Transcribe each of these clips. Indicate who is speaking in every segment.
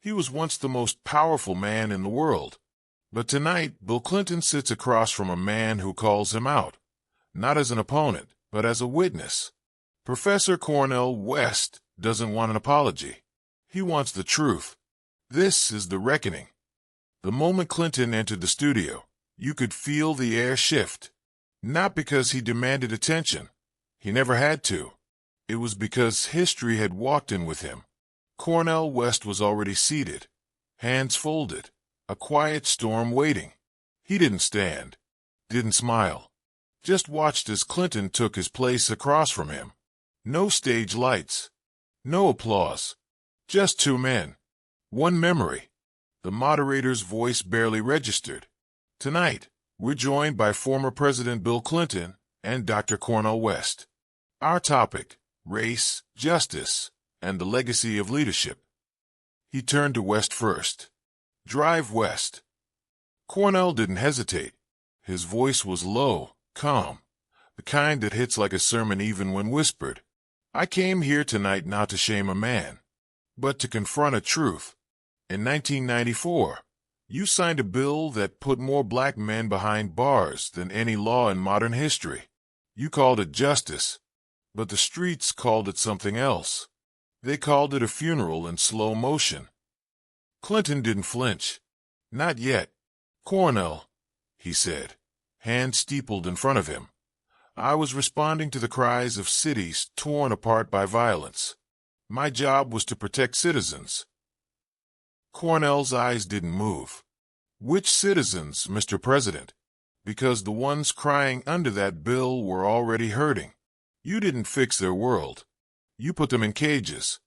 Speaker 1: He was once the most powerful man in the world. But tonight, Bill Clinton sits across from a man who calls him out, not as an opponent, but as a witness. Professor Cornel West doesn't want an apology. He wants the truth. This is the reckoning. The moment Clinton entered the studio, you could feel the air shift. Not because he demanded attention. He never had to. It was because history had walked in with him. Cornel West was already seated, hands folded, a quiet storm waiting. He didn't stand, didn't smile, just watched as Clinton took his place across from him. No stage lights, no applause, just two men, one memory. The moderator's voice barely registered. Tonight, we're joined by former President Bill Clinton and Dr. Cornel West. Our topic, race, justice, and the legacy of leadership. He turned to West first. Drive west. Cornel didn't hesitate. His voice was low, calm, the kind that hits like a sermon even when whispered. I came here tonight not to shame a man, but to confront a truth. In 1994, you signed a bill that put more black men behind bars than any law in modern history. You called it justice, but the streets called it something else. They called it a funeral in slow motion. Clinton didn't flinch. Not yet. Cornel, he said, hand steepled in front of him. I was responding to the cries of cities torn apart by violence. My job was to protect citizens. Cornel's eyes didn't move. Which citizens, Mr. President? Because the ones crying under that bill were already hurting. You didn't fix their world. You put them in cages.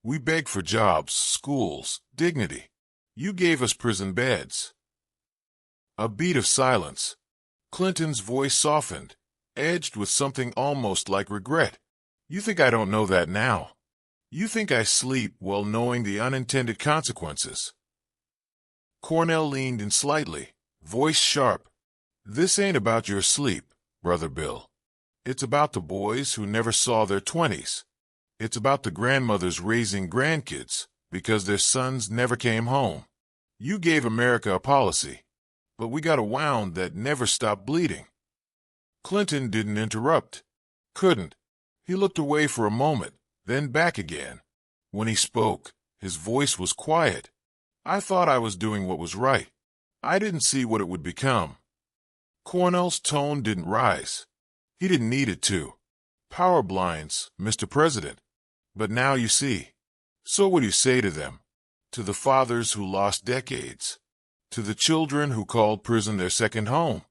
Speaker 1: We begged for jobs, schools, dignity. You gave us prison beds. A beat of silence. Clinton's voice softened, edged with something almost like regret. You think I don't know that now? You think I sleep well knowing the unintended consequences? Cornel leaned in slightly, voice sharp. This ain't about your sleep, Brother Bill. It's about the boys who never saw their 20s. It's about the grandmothers raising grandkids because their sons never came home. You gave America a policy, but we got a wound that never stopped bleeding. Clinton didn't interrupt. Couldn't. He looked away for a moment, then back again. When he spoke, his voice was quiet. I thought I was doing what was right. I didn't see what it would become. Cornel's tone didn't rise. He didn't need it to. Power blinds, Mr. President. But now you see. So what do you say to them? To the fathers who lost decades? To the children who called prison their second home?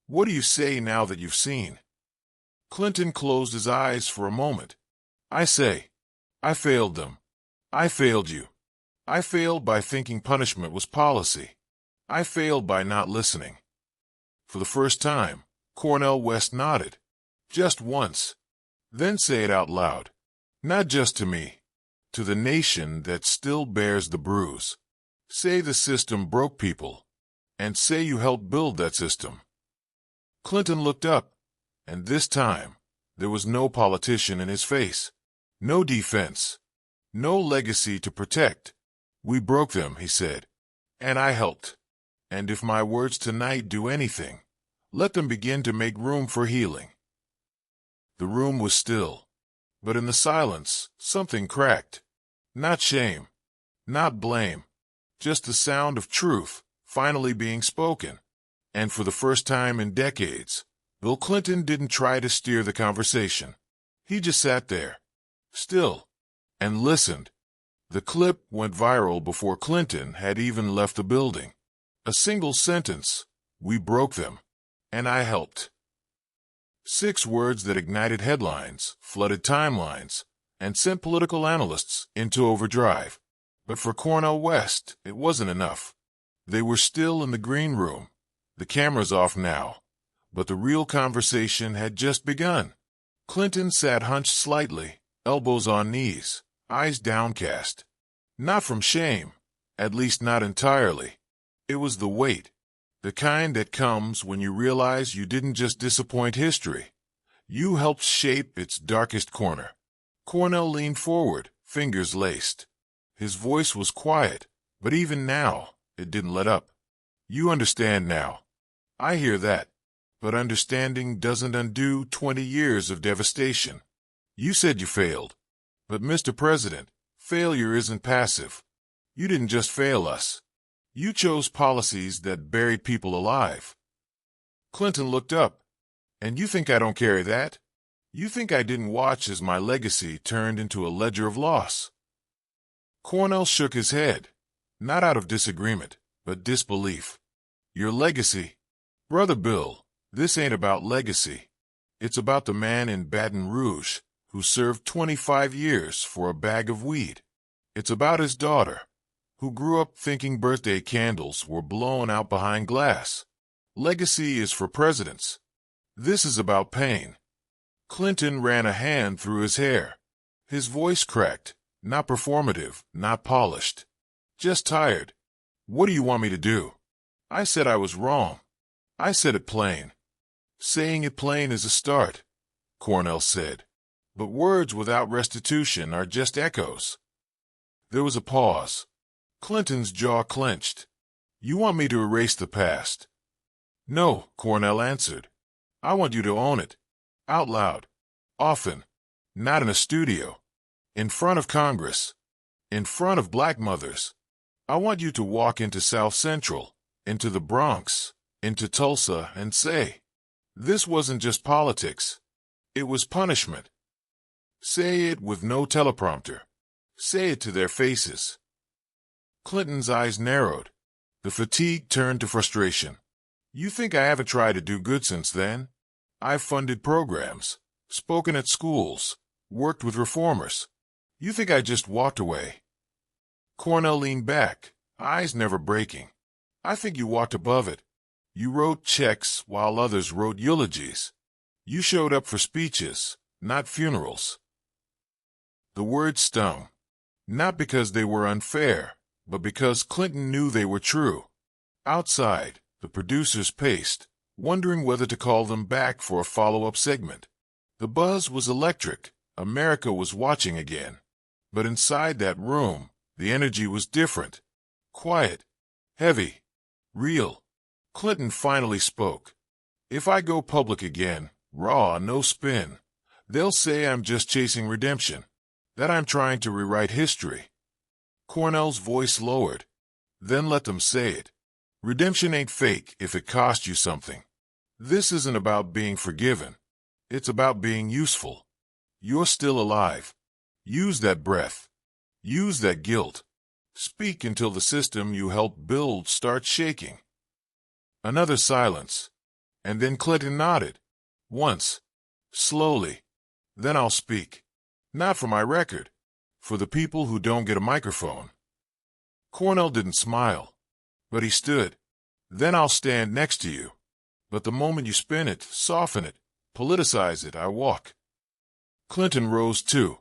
Speaker 1: What do you say now that you've seen? Clinton closed his eyes for a moment. I say, I failed them. I failed you. I failed by thinking punishment was policy. I failed by not listening. For the first time, Cornel West nodded. Just once. Then say it out loud. Not just to me. To the nation that still bears the bruise. Say the system broke people. And say you helped build that system. Clinton looked up, and this time, there was no politician in his face. No defense. No legacy to protect. We broke them, he said. And I helped. And if my words tonight do anything, let them begin to make room for healing. The room was still. But in the silence, something cracked. Not shame. Not blame. Just the sound of truth, finally being spoken. And for the first time in decades, Bill Clinton didn't try to steer the conversation. He just sat there, still, and listened. The clip went viral before Clinton had even left the building. A single sentence, we broke them, and I helped. 6 words that ignited headlines, flooded timelines, and sent political analysts into overdrive. But for Cornel West, it wasn't enough. They were still in the green room. The camera's off now, but the real conversation had just begun. Clinton sat hunched slightly, elbows on knees, eyes downcast. Not from shame, at least not entirely. It was the weight, the kind that comes when you realize you didn't just disappoint history. You helped shape its darkest corner. Cornel leaned forward, fingers laced. His voice was quiet, But even now, it didn't let up. You understand now. I hear that. But understanding doesn't undo 20 years of devastation. You said you failed. But Mr. President, failure isn't passive. You didn't just fail us. You chose policies that buried people alive. Clinton looked up. And you think I don't carry that? You think I didn't watch as my legacy turned into a ledger of loss? Cornel shook his head, not out of disagreement, but disbelief. Your legacy? Brother Bill, this ain't about legacy. It's about the man in Baton Rouge who served 25 years for a bag of weed. It's about his daughter, who grew up thinking birthday candles were blown out behind glass. Legacy is for presidents. This is about pain. Clinton ran a hand through his hair. His voice cracked, not performative, not polished. Just tired. What do you want me to do? I said I was wrong. I said it plain. Saying it plain is a start, Cornel said. But words without restitution are just echoes. There was a pause. Clinton's jaw clenched. You want me to erase the past? No, Cornel answered. I want you to own it. Out loud. Often. Not in a studio. In front of Congress. In front of black mothers. I want you to walk into South Central, into the Bronx, into Tulsa, and say, this wasn't just politics. It was punishment. Say it with no teleprompter. Say it to their faces. Clinton's eyes narrowed. The fatigue turned to frustration. You think I haven't tried to do good since then? I've funded programs, spoken at schools, worked with reformers. You think I just walked away? Cornel leaned back, eyes never breaking. I think you walked above it. You wrote checks while others wrote eulogies. You showed up for speeches, not funerals. The words stung, not because they were unfair, but because Clinton knew they were true. Outside, the producers paced, wondering whether to call them back for a follow-up segment. The buzz was electric. America was watching again. But inside that room, the energy was different. Quiet, heavy, real. Clinton finally spoke. If I go public again, raw, no spin, they'll say I'm just chasing redemption, that I'm trying to rewrite history. Cornel's voice lowered. Then let them say it. Redemption ain't fake if it cost you something. This isn't about being forgiven. It's about being useful. You're still alive. Use that breath. Use that guilt. Speak until the system you helped build starts shaking. Another silence. And then Clinton nodded. Once. Slowly. Then I'll speak. Not for my record. For the people who don't get a microphone. Cornel didn't smile. But he stood. Then I'll stand next to you. But the moment you spin it, soften it, politicize it, I walk. Clinton rose too.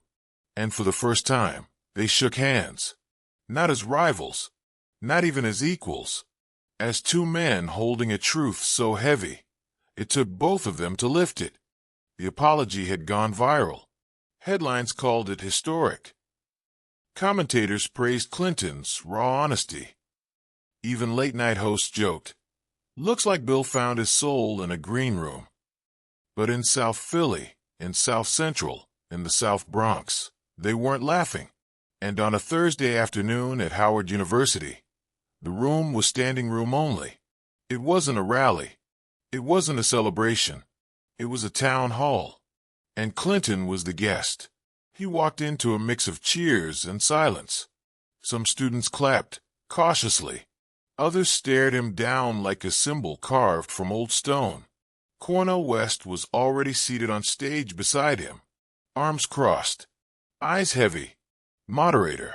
Speaker 1: And for the first time, they shook hands. Not as rivals. Not even as equals. As two men holding a truth so heavy, it took both of them to lift it. The apology had gone viral. Headlines called it historic. Commentators praised Clinton's raw honesty. Even late-night hosts joked, looks like Bill found his soul in a green room. But in South Philly, in South Central, in the South Bronx, they weren't laughing. And on a Thursday afternoon at Howard University, the room was standing room only. It wasn't a rally. It wasn't a celebration. It was a town hall. And Clinton was the guest. He walked into a mix of cheers and silence. Some students clapped, cautiously. Others stared him down like a symbol carved from old stone. Cornel West was already seated on stage beside him, arms crossed, eyes heavy. Moderator,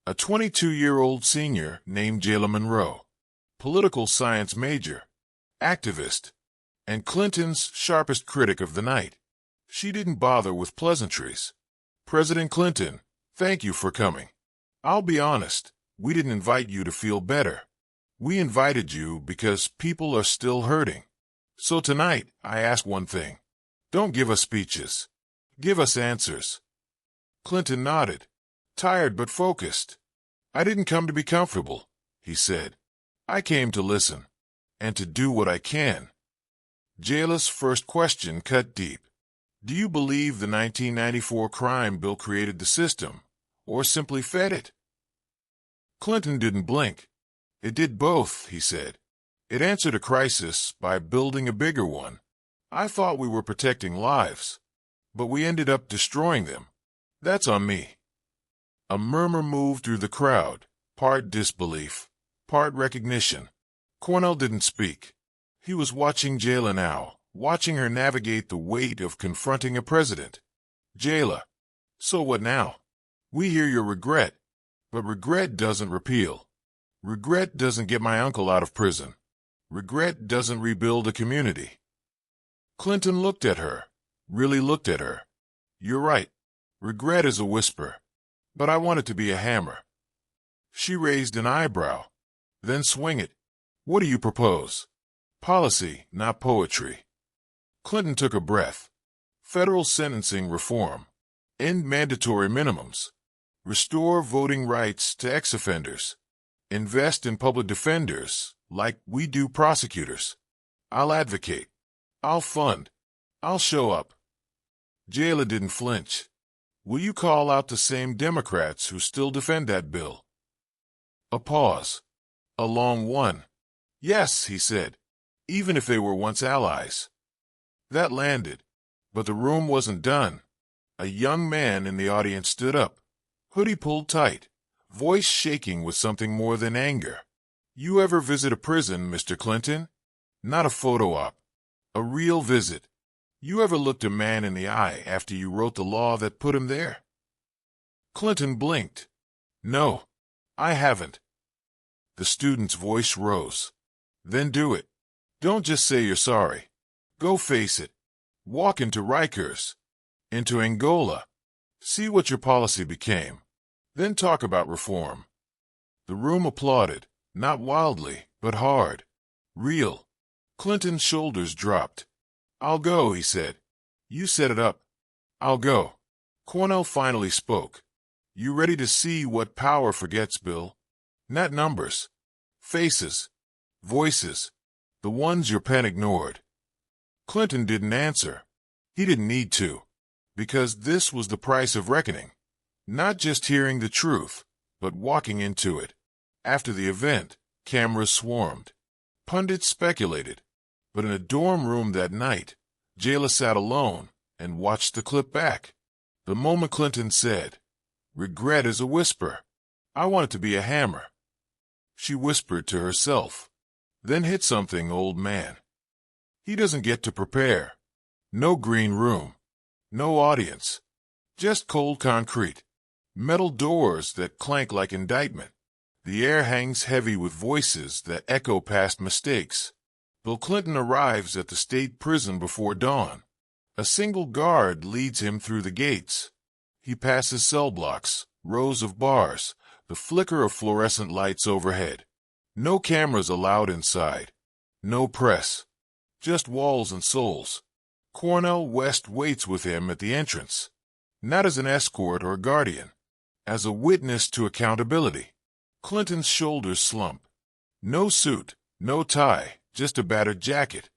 Speaker 1: a 22-year-old senior named Jayla Monroe, political science major, activist, and Clinton's sharpest critic of the night. She didn't bother with pleasantries. President Clinton, thank you for coming. I'll be honest, we didn't invite you to feel better. We invited you because people are still hurting. So tonight, I ask one thing. Don't give us speeches. Give us answers. Clinton nodded, tired but focused. I didn't come to be comfortable, he said. I came to listen, and to do what I can. Jayla's first question cut deep. Do you believe the 1994 crime bill created the system, or simply fed it? Clinton didn't blink. It did both, he said. It answered a crisis by building a bigger one. I thought we were protecting lives, but we ended up destroying them. That's on me. A murmur moved through the crowd, part disbelief, part recognition. Cornel didn't speak. He was watching Jayla now, watching her navigate the weight of confronting a president. Jayla, so what now? We hear your regret, but regret doesn't repeal. Regret doesn't get my uncle out of prison. Regret doesn't rebuild a community. Clinton looked at her, really looked at her. You're right. Regret is a whisper, but I want it to be a hammer. She raised an eyebrow. Then swing it. What do you propose? Policy, not poetry. Clinton took a breath. Federal sentencing reform. End mandatory minimums. Restore voting rights to ex-offenders. Invest in public defenders, like we do prosecutors. I'll advocate. I'll fund. I'll show up. Jayla didn't flinch. Will you call out the same Democrats who still defend that bill? A pause. A long one. Yes, he said, even if they were once allies. That landed, but the room wasn't done. A young man in the audience stood up, hoodie pulled tight, voice shaking with something more than anger. You ever visit a prison, Mr. Clinton? Not a photo op. A real visit. You ever looked a man in the eye after you wrote the law that put him there? Clinton blinked. No, I haven't. The student's voice rose. Then do it. Don't just say you're sorry. Go face it. Walk into Rikers. Into Angola. See what your policy became. Then talk about reform. The room applauded, not wildly, but hard. Real. Clinton's shoulders dropped. I'll go, he said. You set it up. I'll go. Cornel finally spoke. You ready to see what power forgets, Bill? Not numbers. Faces. Voices. The ones your pen ignored. Clinton didn't answer. He didn't need to. Because this was the price of reckoning. Not just hearing the truth, but walking into it. After the event, cameras swarmed. Pundits speculated. But in a dorm room that night, Jayla sat alone and watched the clip back. The moment Clinton said, "Regret is a whisper. I want it to be a hammer." She whispered to herself, "Then hit something, old man." He doesn't get to prepare. No green room. No audience. Just cold concrete. Metal doors that clank like indictment. The air hangs heavy with voices that echo past mistakes. Bill Clinton arrives at the state prison before dawn. A single guard leads him through the gates. He passes cell blocks, rows of bars, the flicker of fluorescent lights overhead. No cameras allowed inside. No press. Just walls and souls. Cornel West waits with him at the entrance. Not as an escort or guardian. As a witness to accountability. Clinton's shoulders slump. No suit, no tie. Just a battered jacket.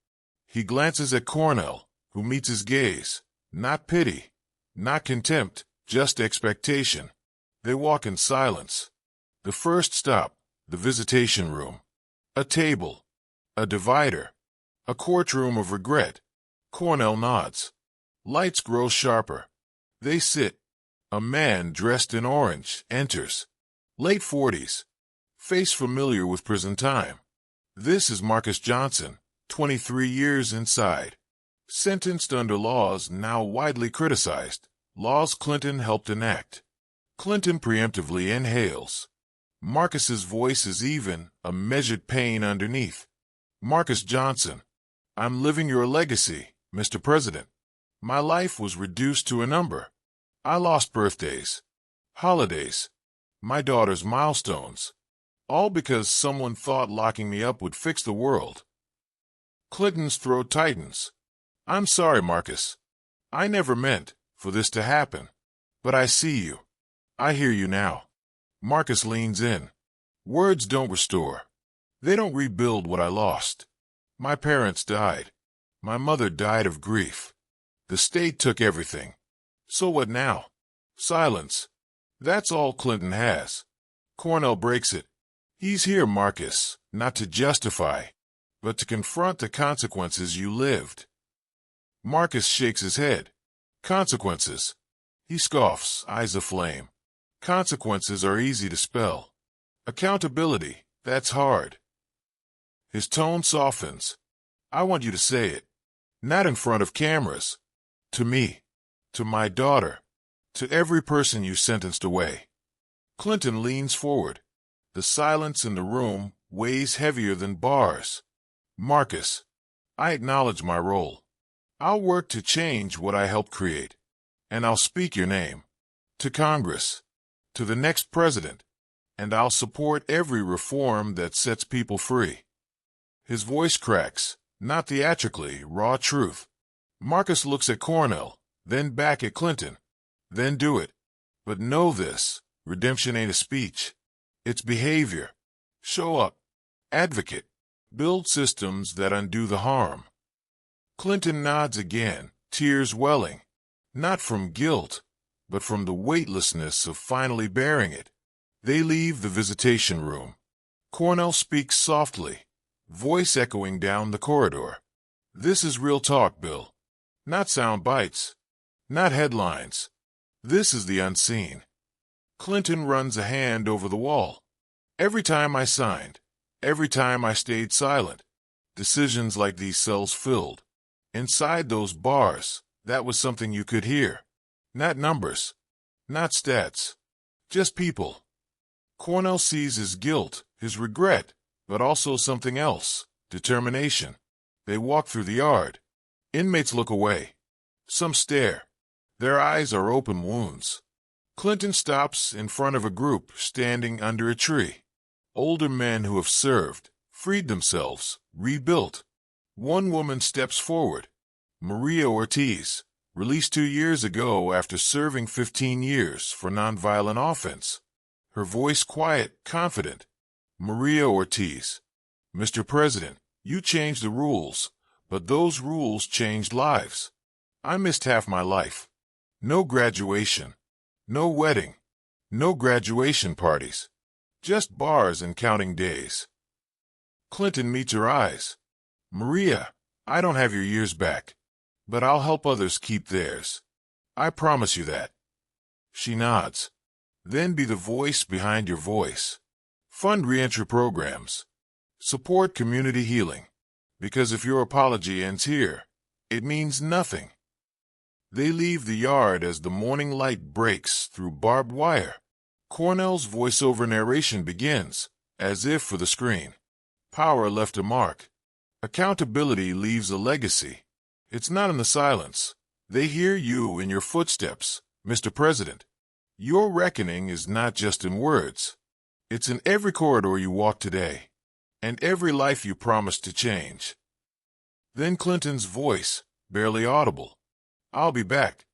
Speaker 1: He glances at Cornel, who meets his gaze. Not pity, not contempt, just expectation. They walk in silence. The first stop, the visitation room. A table. A divider. A courtroom of regret. Cornel nods. Lights grow sharper. They sit. A man dressed in orange enters. Late 40s. Face familiar with prison time. This is Marcus Johnson, 23 years inside. Sentenced under laws now widely criticized, laws Clinton helped enact. Clinton preemptively inhales. Marcus's voice is even, a measured pain underneath. Marcus Johnson, I'm living your legacy, Mr. President. My life was reduced to a number. I lost birthdays, holidays, my daughter's milestones. All because someone thought locking me up would fix the world. Clinton's throat tightens. I'm sorry, Marcus. I never meant for this to happen. But I see you. I hear you now. Marcus leans in. Words don't restore. They don't rebuild what I lost. My parents died. My mother died of grief. The state took everything. So what now? Silence. That's all Clinton has. Cornel breaks it. He's here, Marcus, not to justify, but to confront the consequences you lived. Marcus shakes his head. Consequences. He scoffs, eyes aflame. Consequences are easy to spell. Accountability, that's hard. His tone softens. I want you to say it. Not in front of cameras. To me. To my daughter. To every person you sentenced away. Clinton leans forward. The silence in the room weighs heavier than bars. Marcus, I acknowledge my role. I'll work to change what I helped create. And I'll speak your name. To Congress. To the next president. And I'll support every reform that sets people free. His voice cracks, not theatrically, raw truth. Marcus looks at Cornel, then back at Clinton. Then do it. But know this, redemption ain't a speech. It's behavior. Show up. Advocate. Build systems that undo the harm. Clinton nods again, tears welling. Not from guilt, but from the weightlessness of finally bearing it. They leave the visitation room. Cornel speaks softly, voice echoing down the corridor. This is real talk, Bill. Not sound bites. Not headlines. This is the unseen. Clinton runs a hand over the wall. Every time I signed, every time I stayed silent, decisions like these cells filled. Inside those bars, that was something you could hear. Not numbers. Not stats. Just people. Cornel sees his guilt, his regret, but also something else, determination. They walk through the yard. Inmates look away. Some stare. Their eyes are open wounds. Clinton stops in front of a group standing under a tree. Older men who have served, freed themselves, rebuilt. One woman steps forward. Maria Ortiz, released 2 years ago after serving 15 years for nonviolent offense. Her voice quiet, confident. Maria Ortiz. Mr. President, you changed the rules, but those rules changed lives. I missed half my life. No graduation. No wedding. No graduation parties. Just bars and counting days. Clinton meets her eyes. Maria, I don't have your years back, but I'll help others keep theirs. I promise you that. She nods. Then be the voice behind your voice. Fund reentry programs. Support community healing. Because if your apology ends here, it means nothing. They leave the yard as the morning light breaks through barbed wire. Cornel's voiceover narration begins, as if for the screen. Power left a mark. Accountability leaves a legacy. It's not in the silence. They hear you in your footsteps, Mr. President. Your reckoning is not just in words. It's in every corridor you walk today, and every life you promised to change. Then Clinton's voice, barely audible. I'll be back,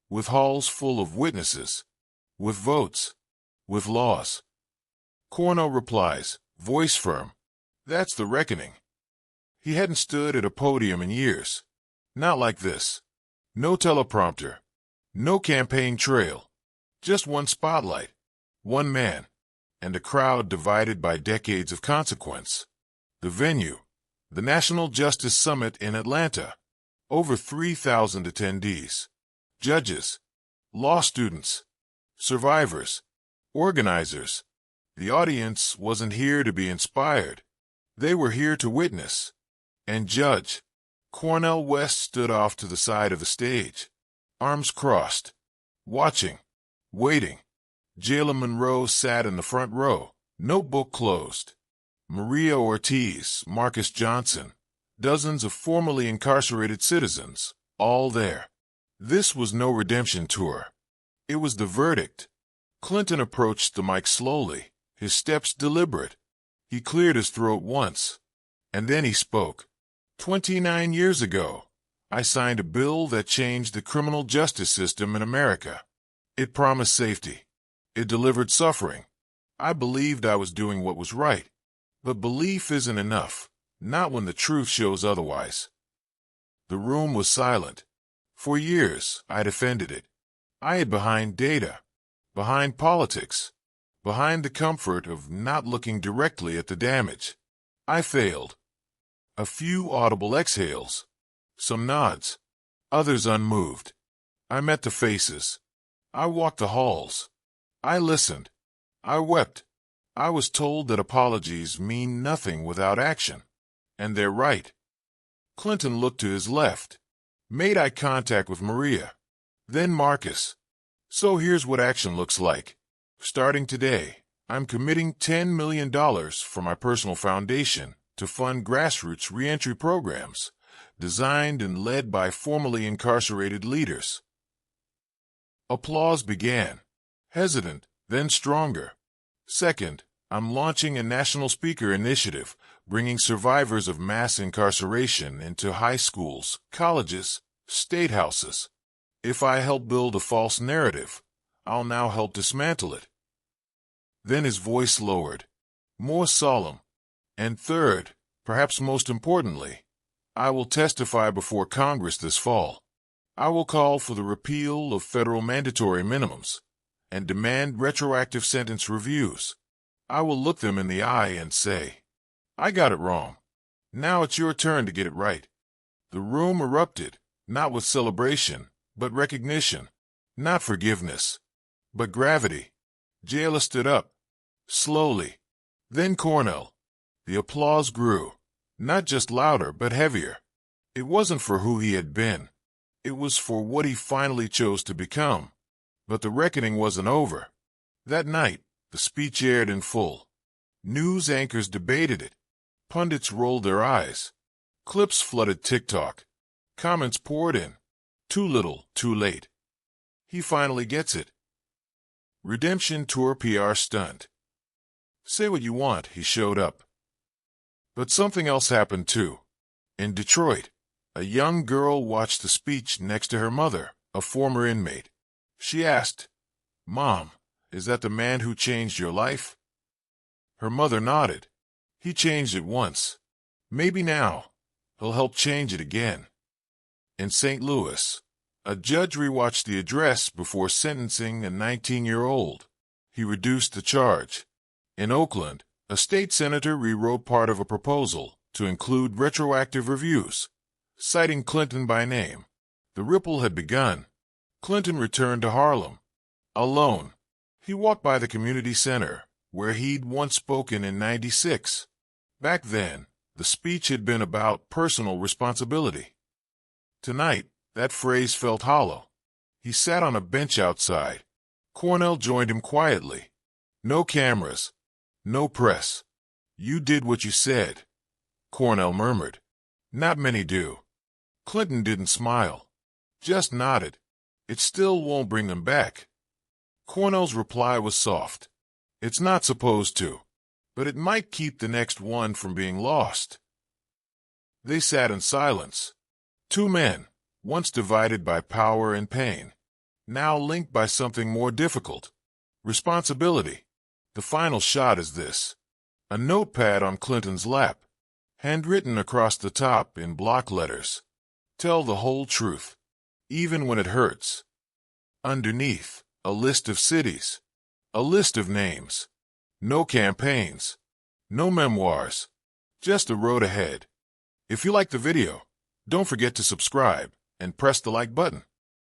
Speaker 1: with halls full of witnesses, with votes, with laws. Cornel replies, voice firm. That's the reckoning. He hadn't stood at a podium in years. Not like this. No teleprompter. No campaign trail. Just one spotlight. One man. And a crowd divided by decades of consequence. The venue. The National Justice Summit in Atlanta. Over 3,000 attendees. Judges. Law students. Survivors. Organizers. The audience wasn't here to be inspired. They were here to witness and judge. Cornel West stood off to the side of the stage, arms crossed, watching, waiting. Jayla Monroe sat in the front row, notebook closed. Maria Ortiz, Marcus Johnson, dozens of formerly incarcerated citizens, all there. This was no redemption tour. It was the verdict. Clinton approached the mic slowly, his steps deliberate. He cleared his throat once, and then he spoke. 29 years ago, I signed a bill that changed the criminal justice system in America. It promised safety. It delivered suffering. I believed I was doing what was right. But belief isn't enough, not when the truth shows otherwise. The room was silent. For years, I defended it. I hid behind data, behind politics, behind the comfort of not looking directly at the damage. I failed. A few audible exhales, some nods, others unmoved. I met the faces. I walked the halls. I listened. I wept. I was told that apologies mean nothing without action. And they're right. Clinton looked to his left, made eye contact with Maria, then Marcus. So here's what action looks like. Starting today, I'm committing $10 million for my personal foundation to fund grassroots reentry programs, designed and led by formerly incarcerated leaders. Applause began, hesitant, then stronger. Second, I'm launching a national speaker initiative, bringing survivors of mass incarceration into high schools, colleges, state houses. If I help build a false narrative, I'll now help dismantle it. Then his voice lowered, more solemn. And third, perhaps most importantly, I will testify before Congress this fall. I will call for the repeal of federal mandatory minimums and demand retroactive sentence reviews. I will look them in the eye and say, I got it wrong. Now it's your turn to get it right. The room erupted, not with celebration, but recognition. Not forgiveness, but gravity. Jailer stood up, slowly. Then Cornel. The applause grew, not just louder but heavier. It wasn't for who he had been. It was for what he finally chose to become. But the reckoning wasn't over. That night, the speech aired in full. News anchors debated it. Pundits rolled their eyes. Clips flooded TikTok. Comments poured in. Too little, too late. He finally gets it. Redemption Tour PR stunt. Say what you want, he showed up. But something else happened too. In Detroit, a young girl watched the speech next to her mother, a former inmate. She asked, Mom, is that the man who changed your life? Her mother nodded. He changed it once. Maybe now, he'll help change it again. In St. Louis, a judge rewatched the address before sentencing a 19-year-old. He reduced the charge. In Oakland, a state senator rewrote part of a proposal to include retroactive reviews, citing Clinton by name. The ripple had begun. Clinton returned to Harlem. Alone, he walked by the community center, where he'd once spoken in '96. Back then, the speech had been about personal responsibility. Tonight, that phrase felt hollow. He sat on a bench outside. Cornel joined him quietly. No cameras. No press. You did what you said, Cornel murmured. Not many do. Clinton didn't smile. Just nodded. It still won't bring them back. Cornel's reply was soft. It's not supposed to, but it might keep the next one from being lost. They sat in silence. Two men, once divided by power and pain, now linked by something more difficult, responsibility. The final shot is this. A notepad on Clinton's lap, handwritten across the top in block letters. Tell the whole truth, even when it hurts. Underneath, a list of cities, a list of names. No campaigns, no memoirs, just the road ahead. If you like the video, don't forget to subscribe and press the like button.